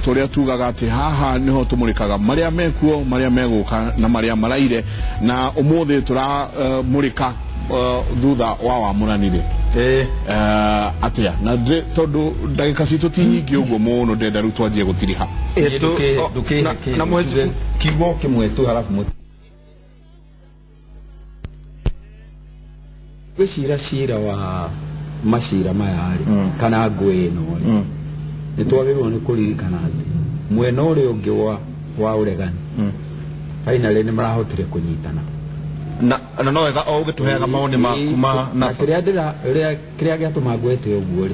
turia tugaga ati haha niho tumurikaga maria mekuo maria meguka na maria maraire na umuthi tura murika thutha wa wamurani atia na tondu ndagika citu ti nyingi uguo muno ndenda ru twanjie gutiriha na mwezi kigo kimwe tu halafu shira wa mashira mayari kana ngwe no nitwagirwo ni kuririkana ati mwena uri ungi wa uregani finally ni marahotire kunyitana na no wega o gituheaga maoni makuma na kiria giatuma ngwete uguo ri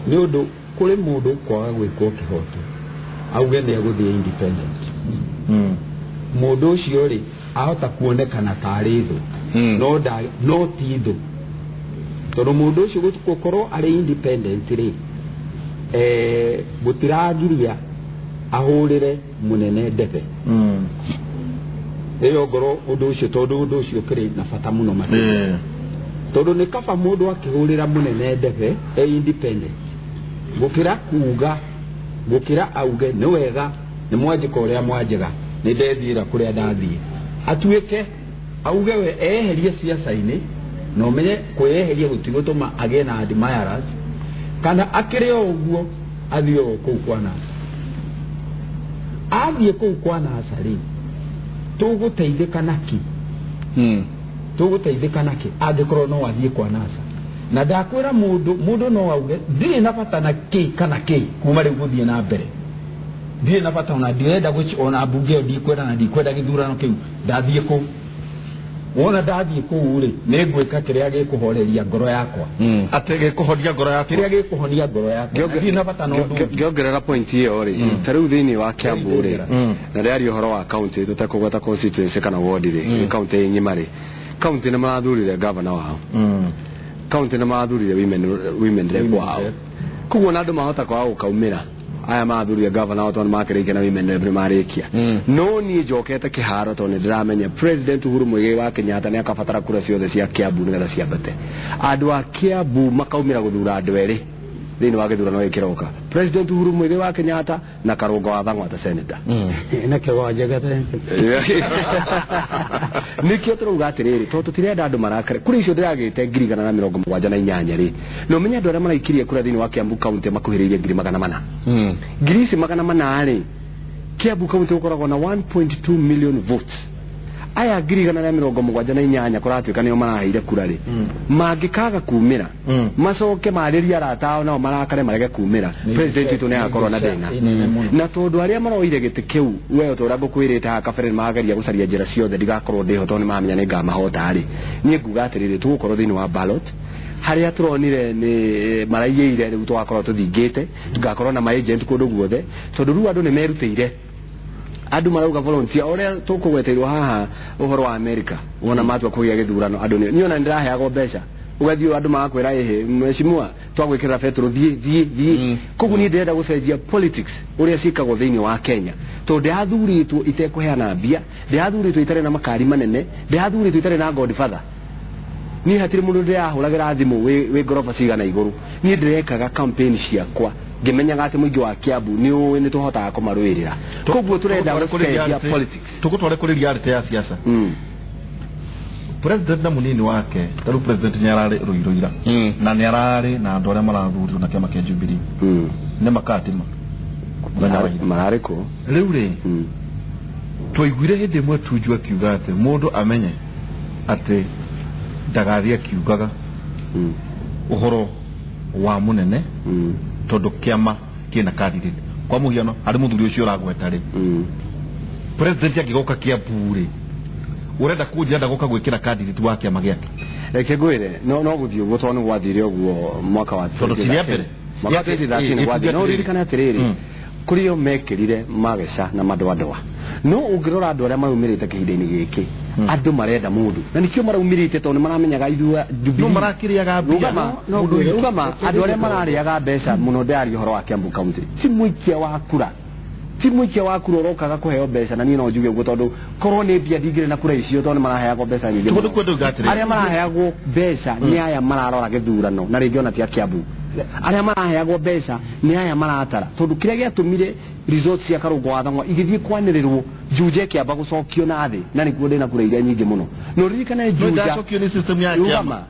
ni undu kuri mundu kwaga gwikwo kihoto auge ni aguthie independent mundu ucio ri ahota kuonekana tari thu no ti thu tondu mundu ucio gukorwo ari independent ri gutiragiria ahurire munene ndebe eyo ngoro undu ucio tondu undu ucio kiri na bata muno makiri tondu ni kaba mundu akihurira munene ndebe independent gukira kuga gukira auge ni wega ni mwanjika uria mwanjiga ni ndethira kuria ndathie atuike auge we eherie siasa-ini no menye kweheria gutigutuma agie na admirers kana akire uguo athio kuu kwa nasa athie kuu kwa nasa ri tuguteithika naki tuguteithika naki angikorwo no athie kwa nasa na ndakwira mundu no auge ndire na bata na ki kana ki kuma ri guthie na mbere ndire na bata ona ndirenda ona bunge ndikwenda na ndikwenda githurano kiu ndathie kuu wona ndathie kuu ri ni ngwika kiria gikuhoreria ngoro yakwa atege kuhoria ngoro yakwa kiria gikuhoria ngoro yakwa ndire na bata no ngiongerera point hiyo ri tariu thini wa Kiambu ri na riari uhoro wa county tutakugota constituency kana ward ri county nyimari county na mathurire governor wao county na mathurire women rep wao kugo na andu mahota kwa ukaumira aya mathurire governor wao ton makirike na women rep marikia no ni njokete kiharo to ni ndiramenya president Uhuru Muigai wa Kenyatta ni akabatara kura ciothe cia Kiambu nigetha ciambate andu a Kiambu makaumira guthura andu eri thini wa githurano ikiroka president Uhuru Muigai wa Kenyatta na Karungo wa Thang'wa senator na kiwaje gate nikio turuga atiriri to tutirenda andu marakare kuri icio ndiragite 178 ri no menya andu aria maraikirie kura thini wa Kiambu county makuhiririe 400 400 ri Kiambu county ukoragwo na 1.2 million votes aya 178 kuratuika niyo maraheire kura ri mangikaga kumira macoke mariria ratao nao marakare marege kumira president itu ne akorwo na thina na tondu aria maroire giti kiu we utora ngukwirite ha kabere magaria gucaria njira ciothe ndigakorwo ndiho to ni mamenya ni ngamahota ri nie nguga atiriri tugukorwo thini wa ballot haria turonire ni maraiyeire riu twakorwo tuthingite tugakorwo na agent kundu guothe tondu ru andu ni merutire andu marauga volunteer oria tukugweterwo haha uhoro wa America wona matwa kugia githurano andu ni ona ndiraheago mbeca ugathio andu magakwira ehe mheshimiwa twagwikira petro thie kogu ni ndenda gucenjia politics uria cikagwo thiini wa Kenya to ndathuritwo itekuheana mbia ndathuritwo itare na makari manene ndathuritwo itare na godfather ni hatiri mundu ndirahuragira thimu we gorofa cigana iguru ni ndirekaga campaign ciakwa ngimenyaga ati muingi wa Kiambu ni tuhotaga kumarwirira koguo turenda gucenjia politics tukutware kuri reality ya siasa president na munini wake taru president nyarare ruiroira na nyarare na andu aria marathurwo na kiama kia Jubilee ne makatima marare ko riu ri twaiguire hindi mwe tujua kiuga ati mundu amenye ati ndagathia kiugaga uhoro wa munene tondu kiama kina candidate kwa muhiano ari muthuri ucio uragweta ri president akigoka Kiambu ri urenda kujenda goka gwikira candidate wa kiama giake ekegwire no guthio gutone gwathire oguo mwaka wa tondu tiria mbere mwaka 2013 gwathire no ririkana atiriri kuriyo mekirire mageca na madwadwa no ungirora andu aria maraumirite kihinda-ini giki andu marenda mundu na nikio maraumirite tondu maramenyaga ithua no marakiriaga mbia ugama andu aria marariaga mbeca muno ndari uhoro wa Kiambu county si muikia wa kura urokaga kuheo mbeca na ni no njuge uguo tondu korwo ni mbia ndingire na kura icio tondu maraheagwo mbeca nyingi tondu kwendu gatire aria maraheagwo mbeca ni aya mararora githurano na ringi ona ti Kiambu aria maraheagwo mbeca ni aya maratara tondu kiria giatumire results cia Karungo wa Thang'wa igithie kwanirirwo Juja kiamba gucokio na thi na niguo ndina kura iria nyingi muno no ririkane Juja ndacokio ni system ya kiama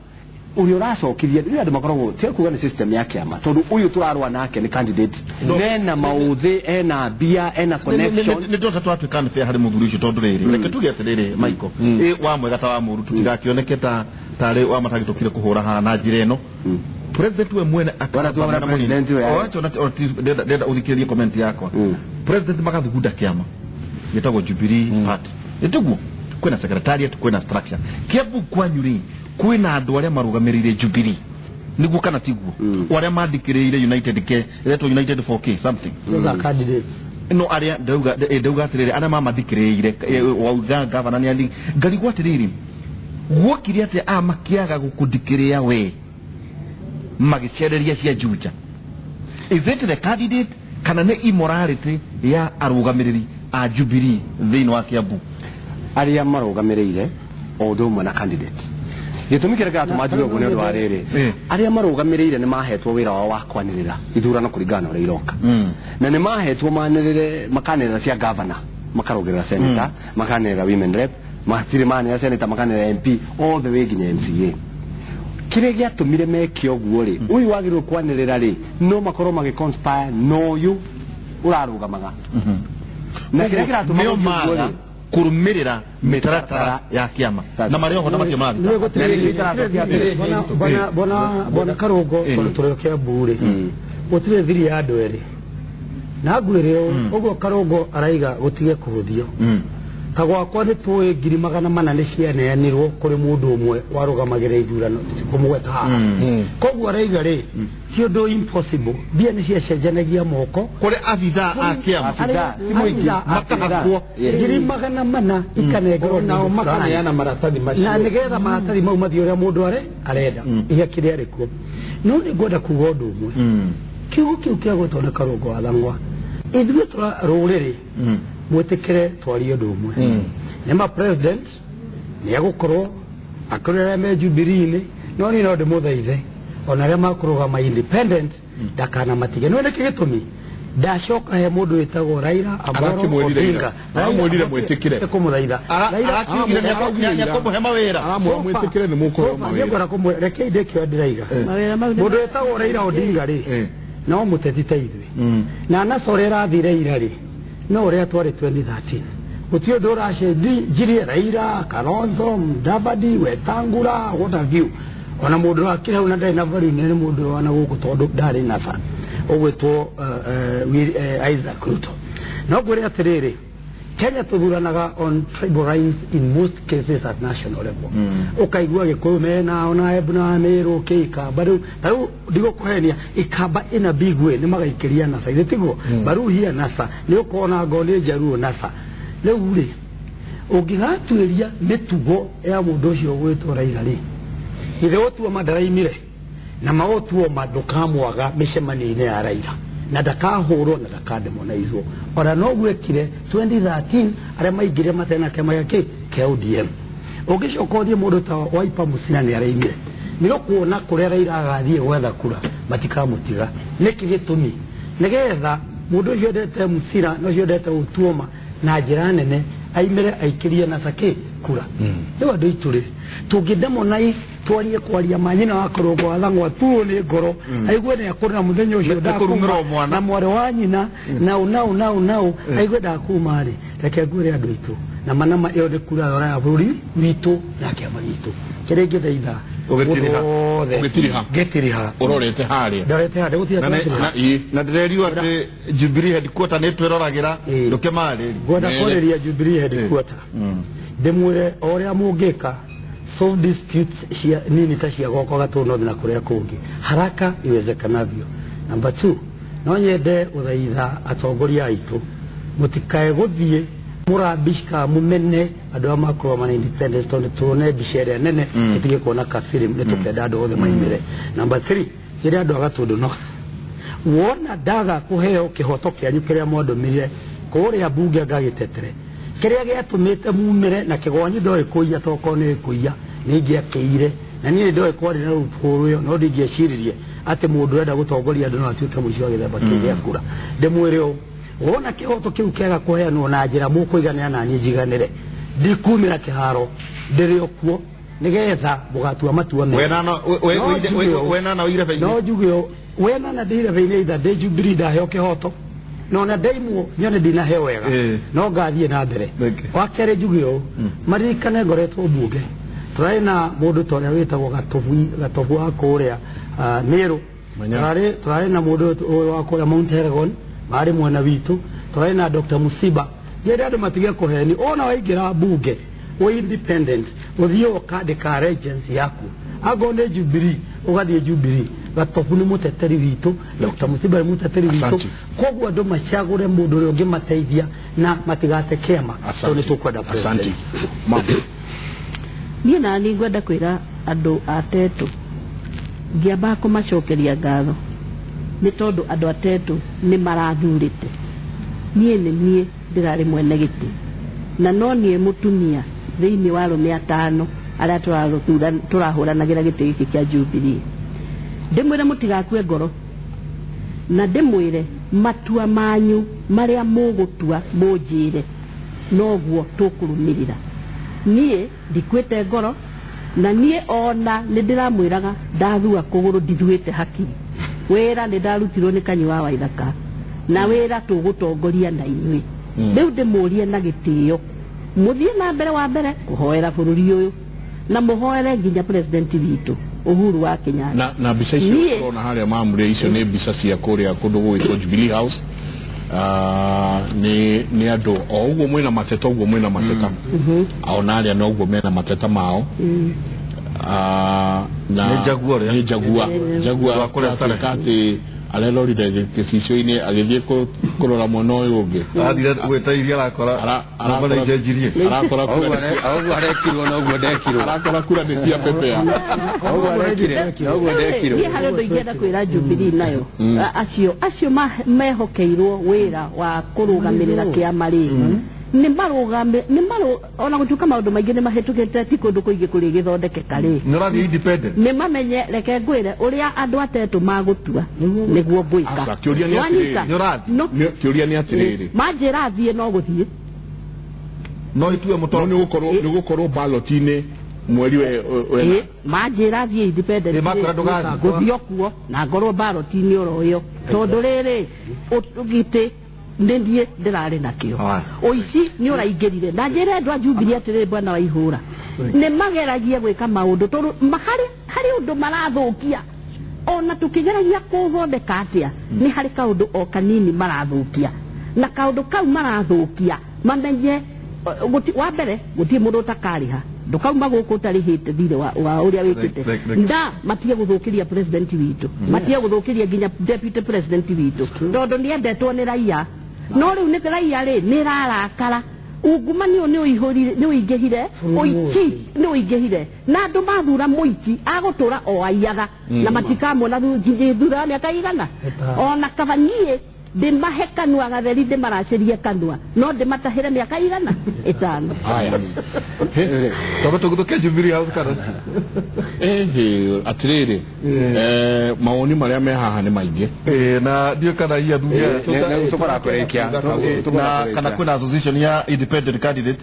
uyu uracokithia ni andu makoragwo ti kuga ni system ya kiama tondu uyu turarwa nake ni candidate nena mauthi ena bia ena connection ni ndo twatuikana te hari muthuri ucio tondu riri reke tuge atiriri Michael wa mwega ta wa muru tutigakioneke ta tari wa matagitukire kuhura ha na njira eno president we mwene akara president we oacho ndenda uthikirie comment yako president magathugunda kiama gitagwo Jubilee party ituguo kwina secretariat kwina structure kiabu kwanyuri kwina andu aria marugamirire Jubilee niguo kana tiguo aria mandikirire United K eto United 4K something those candidates no aria ndauga atiriri ana mamandikirire wauga governor ni ali ngarigwa atiriri guokiria ati amakiaga gukundikiria we magicereria cia Juja is it the candidate kana ne immorality ya arugamiriri a Jubilee thini wa Kiambu aria marugamirire o thumwe na candidate gitumikire ka tumajiwe gune ndo arere aria marugamirire ni mahetwo wira wa kwanirira ithurano kuringana uri iroka na ni mahetwo manirire makanirira cia governor makarugirira senator makanirira women rep matiri mane senator makanirira MP all the way ginya MCA kire giatumire mekio guo ri uyu wagirwo kwanirira ri no makoro magiconspire no yu urarugamaga na kire giratuma kurumirira mitaratara ya kiama na mario hona makimaga bona Karungo turokea bure gutire thiri ya andu eri na ngwire ugo Karungo araiga gutige kuhuthio kagwakwa ni tuwe 400 ni cianeanirwo kuri mundu umwe warugamagira ithurano kumweta haha koguo araiga ri ti undu impossible bia ni ciacenjanagia moko kuri abitha a kiama makahakwo 400 ikanengero nao makaneana maratathi macio na nigetha maratathi mau mathio ria mundu arenda iya kiria rikuo no ni ngoda kuga undu umwe kiugo kiu kia gutona Karungo wa Thang'wa ithuĩ rũrĩrĩ mwĩtĩkĩre twarie ũndũ ũmwe nĩma president nĩegũkorwo akũrĩra me Jubilee-inĩ no niĩ no ndĩmũthaithe ona arĩa makũrũgama independent ndakana matige no nĩkĩ gĩtũmi ndacoka he mũndũ wĩtagwo Raila Amolo Odinga aramwĩrire mwĩtĩkĩre kũmũthaitha Raila akiugire nĩakũhe mawĩra mwĩtĩkĩre nĩ mũkũhe mawĩra reke ndĩkĩo ndĩraiga mũndũ wĩtagwo Raila Odinga rĩ no muteti ta ithuĩ na nacorera thire irari no uria twari 2013 gutio ndora cenjirie Raila Kalonzo Mudavadi Wetangula what have you ona mundu akire hau na ndai na vari ni mundu wana guku tondu ndari na fa ogwetwo Isaac Ruto no gwire atiriri Kenya tuthuranaga on tribal lines in most cases at national level ukaigua gikuyu mena ona ebuna meru kika baru digo kuhenia ikaba in a big way ni magaikiria nasa ithetigo baru hia nasa ni ukona ngone jaruo nasa riu ri ungigatuiria mitugo ya mundu ucio gwitwo Raila ri ithe otuo madaraimire na maotuo madukamwaga micemani-ini ya Raila na dakahurwo na dakademonizwo ora no gwekire 2013 aria maingire matena kema yake ke ODM ugicokothie mundu ta Wiper Musina ni araimire nigo kuona kuria Raila agathie gwetha kura matikamutiga niki gitumi nigetha mundu ucio ndete Musina no cio ndete utuoma na njira nene aimire aikirie na sake kura nigo andu ituri tungidemonize twarie kwaria manyina wa Karungo wa Thang'wa tuo ni ngoro aigwe ni akurira muthenya ucio ndakuma na mware wa nyina nau aigwe ndakuma ri reke ngwire andu itu na manama iyo de kura ora ya buri witu na kiama gitu kirenge thaitha ugitiriha urorete haria ndarete haria gutia na ndirerio ati Jubilee headquarter ni twirораgira nduke mari gwenda koreria Jubilee headquarter ndimwire oria mungika solve disputes nini tashia goko gatuno na kuria kungi haraka iwezekanavyo. Number 2 no nyende uthaitha atongoria aitu mutikae guthie murabishka mumene andu amakro mana independence tondu tuone bichere nene itige kuona ka film netukenda andu othe maimire. Number 3 kire andu agatundu no wona daga kuheo kihoto kianyu kiria mwandumirire kuria bunge ngagitetere kiria giatumite mumire na kigwanyu ndoi kuiya toko ni kuiya ningi akire na niĩ ndoe kwari na rũpũrũ no ndingĩecirie atĩ mũndũ ũrenda gũtongoria andũ no atuĩke mũico wa gĩthemba kĩu gĩa kura ndĩmwĩre ũũ wona kĩhoto kĩu kĩaga kũheanwo na njĩra mũkũiganĩra na niĩ njiganĩre ndikumĩra kĩharo ndĩrĩ okuo nĩgetha mũgatua matua mega wenana ũire beinĩ no njuge wenana ndĩire beinĩ itha ndĩ Jubilee ndaheo kĩhoto no na ndeimwo nyone ndinaheo wega no ngathiĩ na mbere wa kerĩ njuge ũũ maririkane ngoretwo mbunge tũrarĩ na mũndũ ta ũrĩa wĩtagwo Gatobu wa kũrĩa Meru tũrarĩ na mũndũ wa kũrĩa Mount Elgon marĩ mwana witũ tũrarĩ na Dr. Musiba njĩra andũ matige kũheni ona waingĩra mbunge we independent ũthiĩ ũkandĩka agency yaku ago nĩ Jubilee ũgathiĩ Jubilee Gatobu nĩ mũteteri witũ Dr. Musiba nĩ mũteteri witũ koguo andũ macagũre mũndũ ũrĩa ũngĩmateithia na matigate kĩama tondũ nĩ tũkwenda president niĩ na nĩ ngwenda kwĩra andũ atetũ ngĩamba kũmacokeria ngatho nĩ tondũ andũ atetũ nĩ marathurĩte niĩ nĩ niĩ ndĩrarĩ mwene gĩtĩ na no niĩ mũtumia thĩinĩ wa arũme atano arĩa tũrahũranagĩra gĩtĩ gĩkĩ kĩa Jubilee ndĩmwĩre mũtigakue ngoro na ndĩmwĩre matua manyu marĩa mũgũtua mũnjĩre noguo tũkũrũmĩrĩra niĩ ndikwĩte ngoro na niĩ ona nĩ ndĩramwĩraga ndathua kũgũrũ ndithuĩte hakiri wĩra nĩ ndarutirwo nĩ Kanyi wa Waithaka na wĩra tũgũtongoria na inyuĩ rĩu ndĩmũrie na gĩtĩo mũthiĩ na mbere wa mbere kũhoera bũrũri ũyũ na mũhoere nginya president witũ Uhuru wa Kenyatta na mbica icio tũrona harĩa mamũrĩ icio nĩ mbica cia kũrĩa kũndũ gwĩtwo Jubilee House nĩ andũ o ũguo mwĩna mateta ũguo mwĩna mateta ona arĩa noguo mena mateta mao na nĩ Jagua kũrĩa tarĩkatĩ arelorire gĩcicio-inĩ agĩthiĩ kũrora mwena ũyũ ũngĩ athire gwĩteithia arakora ũguo arekirwo na ũguo ndekirwo arakora kura nĩ cia pepea ũguo ndekirwo niĩ harĩ ũndũ ingĩenda kwĩra Jubilee nayo acio mehokeirwo wĩra wa kũrũgamĩrĩra kĩama rĩ ona gũtuĩka maũndũ maingĩ nĩ mahĩtũkĩte ti kũndũ kũingĩ kũrĩ gĩthondekeka rĩ nĩ mamenye reke ngwĩre ũrĩa andũ atetũ magũtua nĩguo ngwĩka kĩũria nĩ atĩrĩrĩ manjĩra thiĩ no gũthiĩ no itue mũtongo nĩ gũkorwo ballot-inĩ mweri manjĩra thiĩ independent gũthiĩ okuo na ngorwo ballot-inĩ oro ĩyo tondũ rĩrĩ ũgite ndĩndie ndĩrarĩ nakĩo ũici nĩ ũraingĩrire na njĩra andũ a Jubilee atĩrĩ bwana wa ihũra nĩ mageragia gwĩka maũndũ tondũ harĩ ũndũ marathũkia ona tũkĩgeragia kũthondeka atĩa nĩ harĩ kaũndũ o kanini marathũkia na kaũndũ kau marathũkia mamenye wa mbere gũtirĩ mũndũ ũtakarĩha ndũkauma gũkũ ũtarĩhĩte thirĩ wa ũrĩa wĩkĩte matige gũthũkĩria president witũ matige gũthũkĩria nginya deputy president witũ tondũ nĩ endetwo nĩ raia no rĩu nĩ raia rĩ nĩ rarakara ungumania nĩ ũingĩhire ũici nĩ ũingĩhire na andũ mathura mũici agũtũra o aiyaga na matikamwona thutha wa mĩaka igana ona kaba niĩ ndĩmahe kanua gatheri ndĩmaracĩrie kanua no ndĩmatahĩre mĩaka igana 5 tondũ tũgũthũkia Jubilee House kana atĩrĩrĩ mawoni marĩa me haha nĩ maingĩ na ndiũ kana iya thungia kana kwĩna association ya independent candidate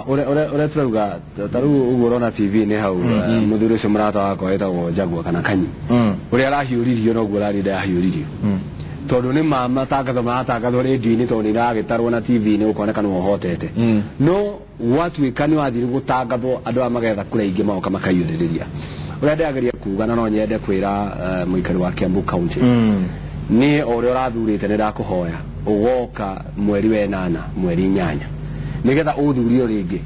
ũrĩa tũrauga tarĩu ũguo ũrona TV-inĩ hau mũthuri ũcio mũrata wakwa wĩtagwo Jagua kana Kanyi ũrĩa arahiũririo noguo ũrarĩ ndahiũririo tondũ nĩ matangatho maratangathwo rĩndio-inĩ tondũ nĩ iragĩtarwo na TV-inĩ ũkoneka nĩ ũhotete no watuĩka nĩ wathiĩ gũtangathwo andũ aya magetha kura ingĩ magoka makaiyũrĩrĩria ũrĩa ndĩrageria kuga na no nyende kwĩra mũikari wa Kiambu County niĩ o ũrĩa ũrathurĩte nĩ ndakũhoya ũgoka mweri wa 8 mweri 8 nĩgetha ũthurio rĩngĩ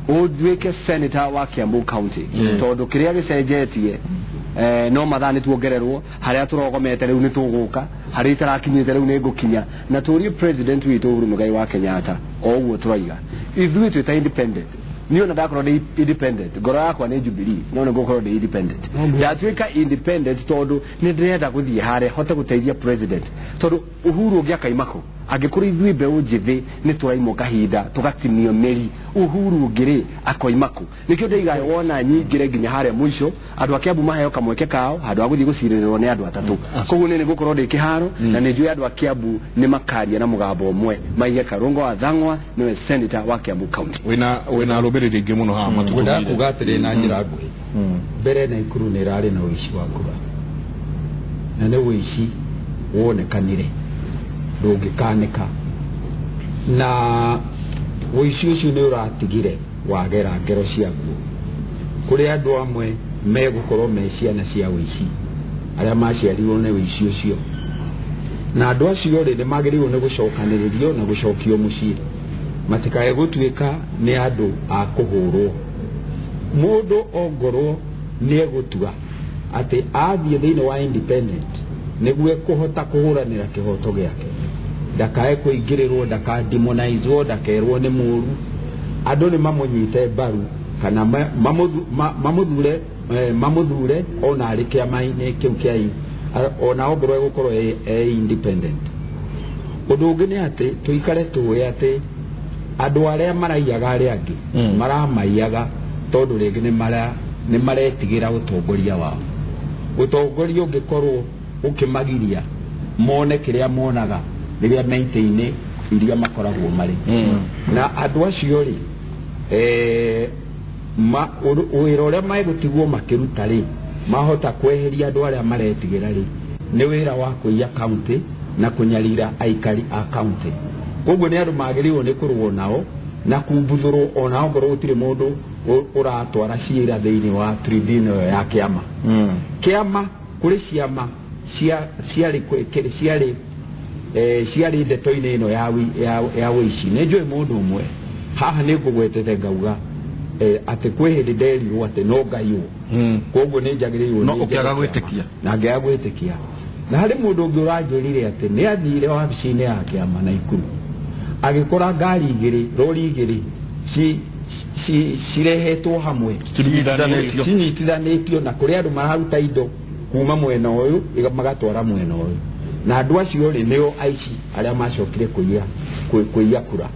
ũtuĩke senator wa Kiambu County tondũ kĩrĩa gĩcenjetie no mathaa nĩ tuongererwo harĩa tũrogomete rĩu nĩ tũgũka harĩa itarakinyĩte rĩu nĩ ngũkinya na tũrie president witũ Uhuru Muigai wa Kenyatta o ũguo tũraiga ithuĩ twĩta independent niĩ ona ndakorwo ndĩ independent ngoro yakwa nĩ Jubilee no nĩ ngũkorwo ndĩ independent ndatuĩka independent tondũ nĩ ndĩrenda gũthiĩ harĩa hote gũteithia president tondũ Uhuru ũngĩakaimako agikuri ithui mbeu njithi ni turaimo kahinda tugatinio meri uhuru ngiri akoimaku nikio ndeigaye wona nyingire nginya haria mwisho andu akiambu maheo kamweke kao handu aguthi gucirirwo ni andu atatu koguo ni gukorwo ndi kiharo na ni njui andu akiambu ni makaria na mugambo umwe maige Karungo wa Thang'wa niwe senator wa Kiambu County wina rubiriri ngi muno ha matuguda kugatire na njira nguhi mbere na ikuru ni rari na uishi wa kura na ne uishi wonekanire ndungikanika na uishi ucio ni uratigire wagera ngero ciaku kuri andu amwe megukorwo meciana cia uishi aria maciarirwo ni uishi ucio na andu acio ri magiriwo ni gucokaniririo na gucokio mucii matikae gutuika ni andu a kuhurwo mundu ongorwo ni egutua ati athie thiini wa independent niguo kuhota kuhuranira kihoto giake ndakae kuingirirwo ndakademonizewo ndakerwo ni muru andu ni mamunyite baru kana mamuthure ona ari kiama-ini kiu kiai ona ongorwo egukorwo independent undu ungi ni ati tuikare tuwe ati andu aria maraiyaga aria angi maramaiyaga tondu ringi ni maretigira utongoria wao utongoria ungikorwo ukimagiria mone kiria monaga riria maintain iria makoragwo mari na andu acio ri wira uria megutigwo makiruta ri mahota kweheria andu aria maretigira ri ni wira wa kuiya county na kunyarira aikari a county koguo ni andu magiriwo ni kurwo nao na kumbuthurwo ona ongorwo utire mundu uratwara ciira thiini wa tribunal ya kiama kiama kuri ciama ciari ndeto-ini ino ya wici ni njui mundu umwe haha ni ngugwetete ngauga ati kwi hindi nderirwo ati no ngaiwo koguo ni njagiriirwo no ukiaga gwitikia na ngiaga gwitikia na hari mundu ungi uranjurire ati ni athire wabici-ini ya kiama na ikuru agikora ngari igiri rori igiri cirehetwo hamwe cinyitithanitio na kuri andu mararuta indo kuma mwena uyu magatwara mwena uyu na andu acio ri nio aici aria macokire kuiya kura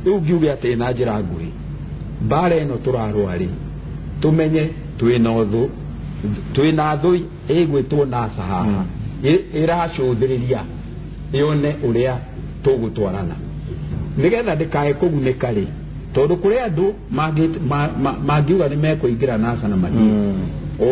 riu ngiuge ati na njira nguhi mbara ino turarwa ri tumenye twina thu igwitwo nasa haha iracuthiriria ione uria tugutwarana nigetha ndikae kugunika ri tondu kuri andu mangiuga ni mekuingira nasa na mari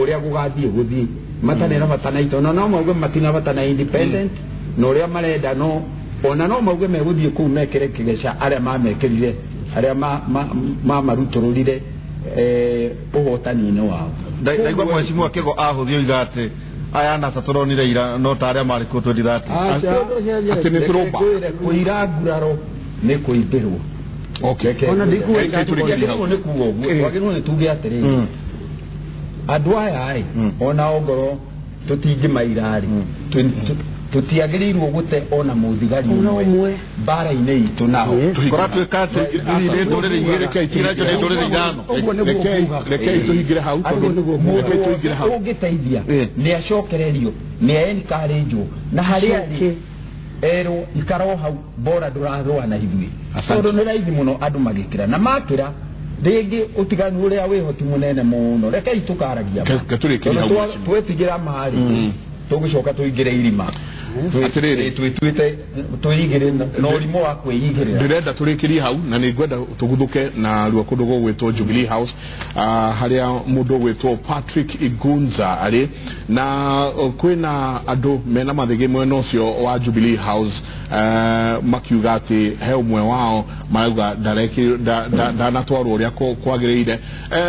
uria gugathie guthie matanera batanaito no mauge matina batana independent no uria marenda no ona no mauge meguthie ku mekere kigesha aria mamekirire aria marutururire uhotani-ini wao ndaigua mheshimiwa Kigo ahuthio igate aya na satoronire ira no taria mari ko twirati ati ni turomba kuira nguraro ni kuimbirwo ona ndikuwa ni kuwo wagirwo ni tuge atiri andu aya ai ona ongoro tutingi mairari tutiagirirwo gute ona muthigari umwe bara-ini itu nao kora twikate ni ndorere igire kai tiracho ni ndorere igano rekei tuhingire hau ungiteithia ni acokererio ni encourage na haria ero ikaro hau bora ndurarwa na hithui tondu ni raithi muno andu magikira na makira ringi utiganu uria wihoti munene muno rekei tukaragia twetigira mari tugucoka tuingire irima twitwite tuigire no rimo wa kwigirira ndirenda turikirie hau na ni ngwenda tuguthuke na ruo kundu gwitwo Jubilee House haria mundu gwitwo Patrick Igunza ari na kwina andu mena mathigi mwena ucio wa Jubilee House makiuga ati he umwe wao marauga ndanatwarwo uria kwagiriire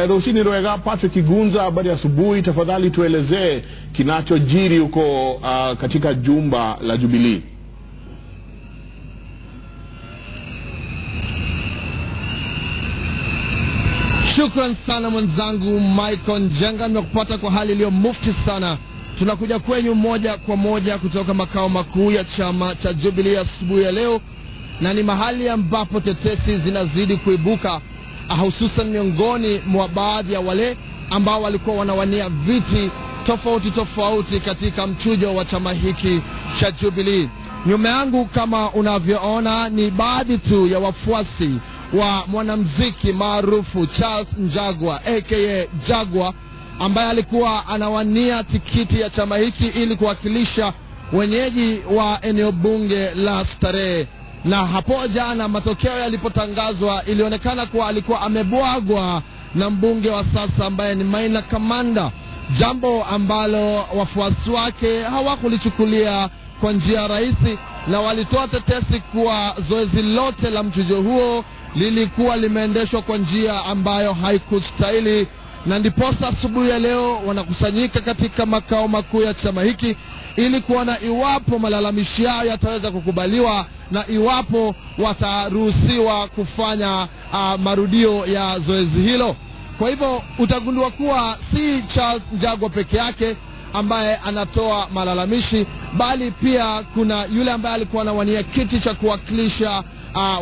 rucini rwega Patrick Igunza habari asubuhi tafadhali tuelezee kinachojiri huko katika jumba la Jubilee. Shukran sana mwenzangu Michael Njenga, nimekupata kwa hali iliyo mufti sana. Tunakuja kwenyu moja kwa moja kutoka makao makuu ya chama cha Jubilee asubuhi ya leo, na ni mahali ambapo tetesi zinazidi kuibuka, hususan miongoni mwa baadhi ya wale ambao walikuwa wanawania viti tofauti katika mchujo wa chama hiki cha Jubilee. Nyuma yangu kama unavyoona ni baadhi tu ya wafuasi wa mwanamuziki maarufu Charles Njagua aka Jagua, ambaye alikuwa anawania tikiti ya chama hiki ili kuwakilisha wenyeji wa eneo bunge la Starehe. Na hapo jana matokeo yalipotangazwa, ilionekana kuwa alikuwa amebwagwa na mbunge wa sasa ambaye ni Maina Kamanda, jambo ambalo wafuasi wake hawakulichukulia kwa njia rahisi, na walitoa tetesi kuwa zoezi lote la mchujo huo lilikuwa limeendeshwa kwa njia ambayo haikustahili. Na ndiposa asubuhi ya leo wanakusanyika katika makao makuu ya chama hiki ili kuona iwapo malalamishi yao yataweza kukubaliwa na iwapo wataruhusiwa kufanya marudio ya zoezi hilo. Kwa hivyo utagundua kuwa si Charles Njagua peke yake ambaye anatoa malalamishi, bali pia kuna yule ambaye alikuwa anawania kiti cha kuwakilisha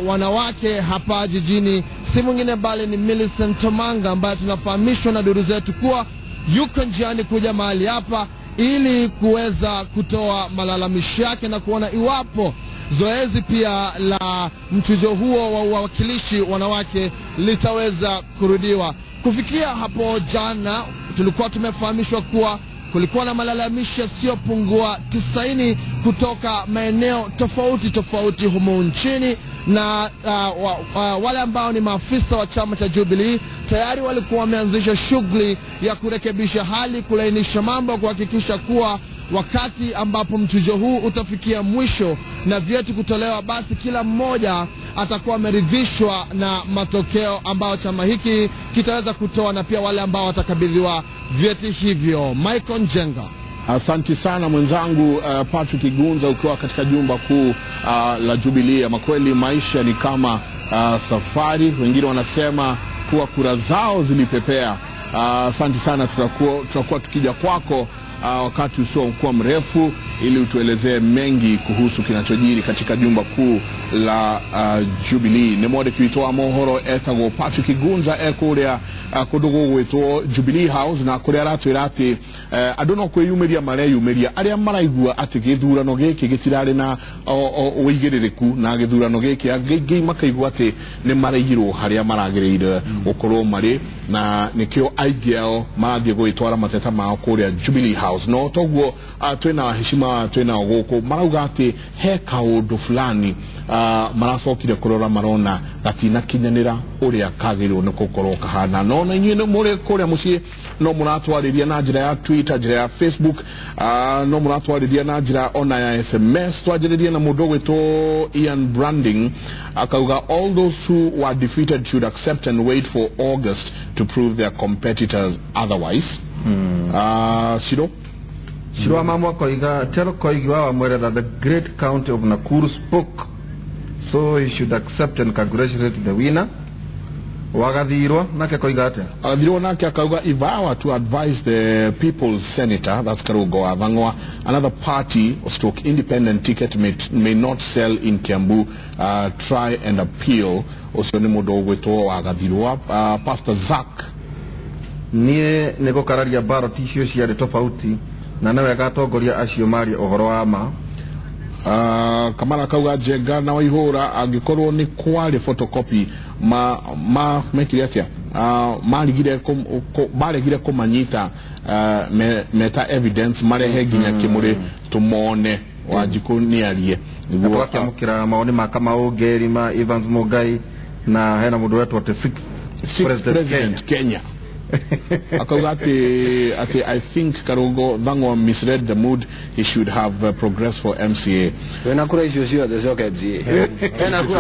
wanawake hapa jijini, si mwingine bali ni Millicent Tomanga, ambaye tunafahamishwa na duru zetu kuwa yuko njiani kuja mahali hapa ili kuweza kutoa malalamishi yake na kuona iwapo zoezi pia la mchujo huo wa uwakilishi wanawake litaweza kurudiwa. Kufikia hapo jana tulikuwa tumefahamishwa kuwa kulikuwa na malalamishi yasiyopungua 90 kutoka maeneo tofauti tofauti humo nchini, na wale ambao ni maafisa wa chama cha Jubilee tayari walikuwa wameanzisha shughuli ya kurekebisha hali, kulainisha mambo, kuhakikisha kuwa wakati ambapo mchujo huu utafikia mwisho na vyeti kutolewa, basi kila mmoja atakuwa ameridhishwa na matokeo ambayo chama hiki kitaweza kutoa, na pia wale ambao watakabidhiwa vyeti hivyo. Michael Njenga. Asante sana mwenzangu Patrick Igunza, ukiwa katika jumba kuu la Jubilee. Ama kweli maisha ni kama safari, wengine wanasema kuwa kura zao zilipepea. Asante sana, tutakuwa tukija kwako wakati usiokuwa mrefu ili utuelezee mengi kuhusu kinachojiri katika jumba kuu la Jubilee. Nemode kuitoa mohoro etago Patrick Igunza ekuria kudogo gweto Jubilee House, na kuria ratwirati adono kweyumeria mareyumeria aria maraigua ati githurano giki gitirari na uigirireku, na githurano giki agigi makaigua ati ni maraigirwo haria maragereire gukorwo mari, na nikio aigeo mathie gwitwara mateta mao kuria Jubilee House. No toguo twina heshima, twina ogoko marauga ati he kaundu fulani maracokire kurora marona gatina kinyanira uria kagirwo ni gukorwo kahana. No na inyuĩ muri kuria mucii no muratwariria na njira ya Twitter, njira ya Facebook, no muratwariria na njira ona ya SMS. Twajiririe na mundu gwitwo Ian Branding akauga all those who were defeated should accept and wait for August to prove their competitors otherwise. Shiro mama koiga tell koiga amwere that the great county of Nakuru spoke, so he should accept and congratulate the winner. Wagathirwa nake koiga ate athirwo nake akauga if I were to advise the people's senator, that's Karugo Avangwa, another party or stroke independent ticket may not sell in Kiambu, try and appeal. Osone mudogo to wagathirwa. Pastor Zach nie nego kararia baro tisio cia tofauti na nawe gatongoria acio mari ohoro ama Kamara kauga Jenga na Waihura angikorwo ni kwari photocopy mekiriatia marigire kumanyita meta evidence marehe ginya Kimuri tumone wajikuniarie niguo akiamukira maoni makama ugeri ma Evans Mugai na hena mundu wetu ate president Kenya. I think Karugo Bango misread the mood. He should have progressed for MCA. When I could issue the Zokaji, and I could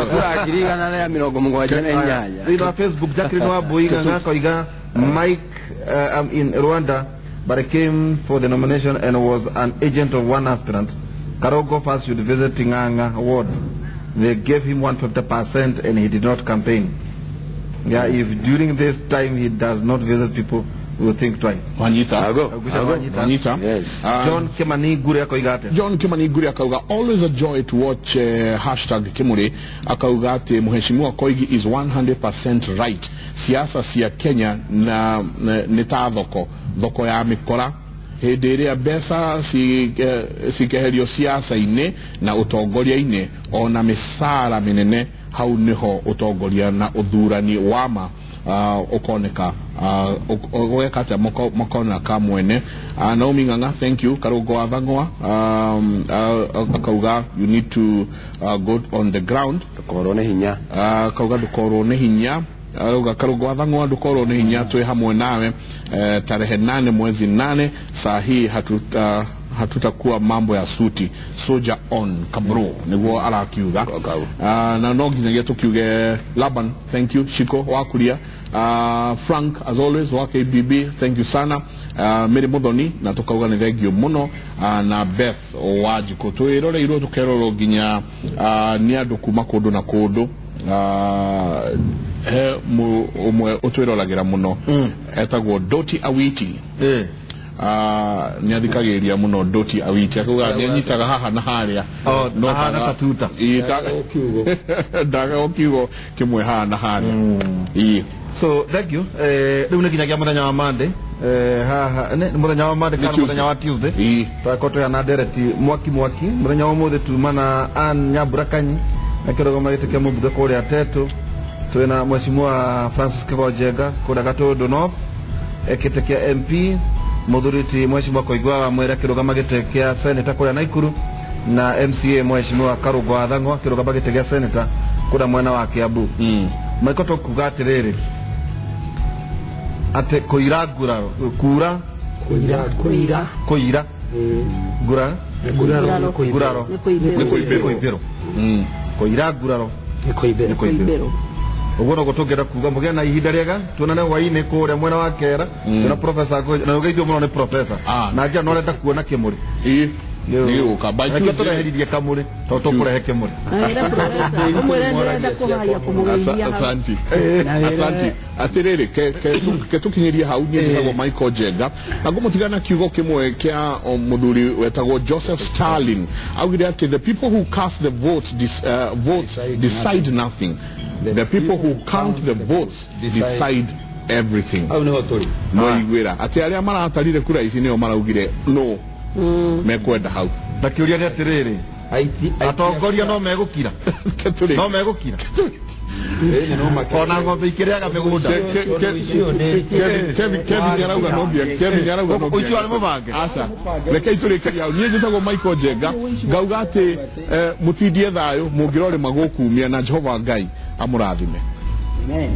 have Facebook, Jacqueline Mike, I'm in Rwanda, but I came for the nomination and was an agent of one aspirant. Karugo first should visit Tinganga Ward. They gave him 150% and he did not campaign. Yeah, if during this time he does not visit people, we will think twice. Wanita. Yes. John Kimani Guria Koigate. John Kimani Guria Kauga, always a joy to watch hashtag Kimuri. Akaugate Mheshimiwa Koigi is 100% right. Siasa siya Kenya na nita dhoko ya mikora. hĩndĩ mbeca cikeherio siasa-inĩ na utongoria-inĩ ona mĩcara mĩnene hau niho utongoria na uthurani wama ukoneka gwekata makona kamwene na uminganga thank you Karungo Athang'wa akauga you need to go on the ground korone hinya kauga dukorone hinya auga Karungo Athang'wa dukorone hinya twe hamwe nawe tarehe 8 mwezi 8 saa hii hatutakuwa mambo ya suti soldier on kabro niguo arakiuga na no nginyagia tukiuge Laban thank you Shiko wakuria Frank as always wa KBB thank you sana Mary Muthoni na tukauga ni thengio muno na Beth wajiko twirore tukeroro nginya ni andu kuma kundu na kundu umwe utwirolagira muno etagwo Doti Awiti ni athikagiria muno Doti Awiti akuga ni nyitaga haha na haria no na Thutha daga okiugo kimwe haha na haria so thank you riu ni kinyagia muthenya wa Monday haha ni muthenya wa Monday kana muthenya wa Tuesday twakoto ya nadereti mwaki muthenya wa muthe tumana an Nyamburakanyi na kirogo magitikia mubuga kuri atetu twina mheshimiwa Francis Kivojenga kuri Gatundu North ekitekia MP Muthuriti mheshimiwa Koigwa mwera kirugama gitekia senator kuri Naikuru na MCA mheshimiwa Karungo Athang'wa kirugama gitekia senator kuri mwena wa Kiambu maikoto kugatiriri ate koira guraro ugono gutongera kuga muge na ihinda riega tunane hwaine kuria mwena wa Kera na professor na ugeithio muno ni professor na ngia no renda kuona Kimuri ni ukabaiki tureheririe Kamuri to tukurehe Kimuri asante atiriri ke tukinyiria hau ni ndagwo Michael Jenga nago mutigana kiugo kimwe kia muthuri wetagwo Joseph Stalin augire ati the people who cast the votes decide nothing. The people who count the votes decide everything. No igwira ati aria maratarire kura ici nio maraugire no mekwenda hau takiuria ni atiriri atongoria no megukira no megukira ona ngombe ikiriaga migunda Kevin yarauga nombia ucio ari mubange asa rekei turikeria nie njitagwo Michael Jenga ngauga ati mutindie thayo mungirore magukumia na Jehova Ngai amurathime amen.